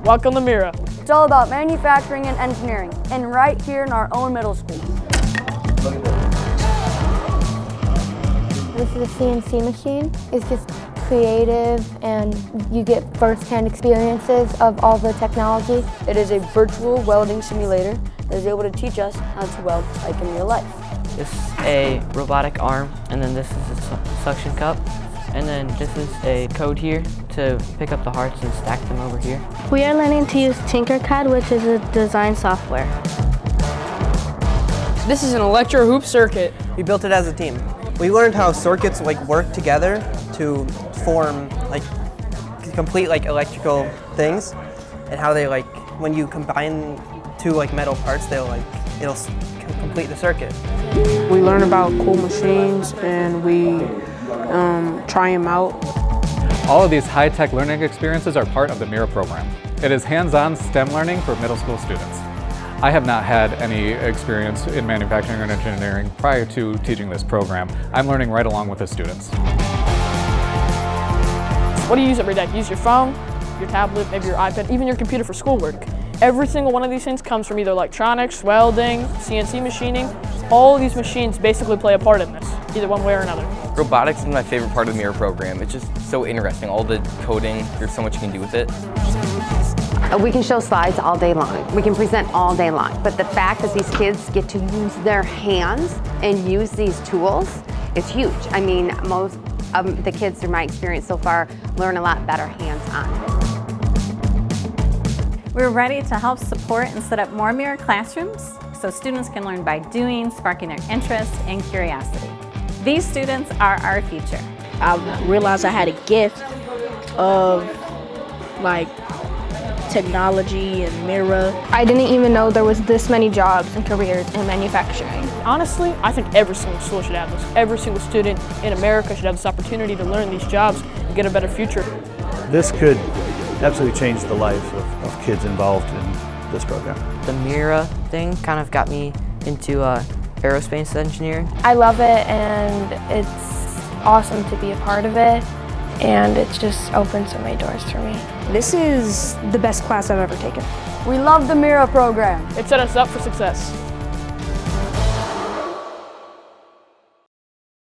Welcome to MEERA. It's all about manufacturing and engineering, and right here in our own middle school. Look at this. This is a CNC machine. It's just creative and you get first-hand experiences of all the technology. It is a virtual welding simulator that is able to teach us how to weld like in real life. This is a robotic arm, and then this is a suction cup, and then this is a code here to pick up the hearts and stack them over here. We are learning to use Tinkercad, which is a design software. This is an electro hoop circuit. We built it as a team. We learned how circuits work together to form complete electrical things, and how they when you combine two metal parts, it'll complete the circuit. We learn about cool machines and we try them out. All of these high-tech learning experiences are part of the MEERA program. It is hands-on STEM learning for middle school students. I have not had any experience in manufacturing or engineering prior to teaching this program. I'm learning right along with the students. What do you use every day? You use your phone, your tablet, maybe your iPad, even your computer for schoolwork. Every single one of these things comes from either electronics, welding, CNC machining. All of these machines basically play a part in this, either one way or another. Robotics is my favorite part of the MEERA program. It's just so interesting. All the coding, there's so much you can do with it. We can show slides all day long. We can present all day long. But the fact that these kids get to use their hands and use these tools is huge. I mean, most of the kids through my experience so far learn a lot better hands-on. We're ready to help support and set up more MEERA classrooms so students can learn by doing, sparking their interest and curiosity. These students are our future. I realized I had a gift of technology and MEERA. I didn't even know there was this many jobs and careers in manufacturing. Honestly, I think every single school should have this. Every single student in America should have this opportunity to learn these jobs and get a better future. This could absolutely change the life of kids involved in this program. The MEERA thing kind of got me into aerospace engineering. I love it and it's awesome to be a part of it, and it's just opened so many doors for me. This is the best class I've ever taken. We love the MEERA program. It set us up for success.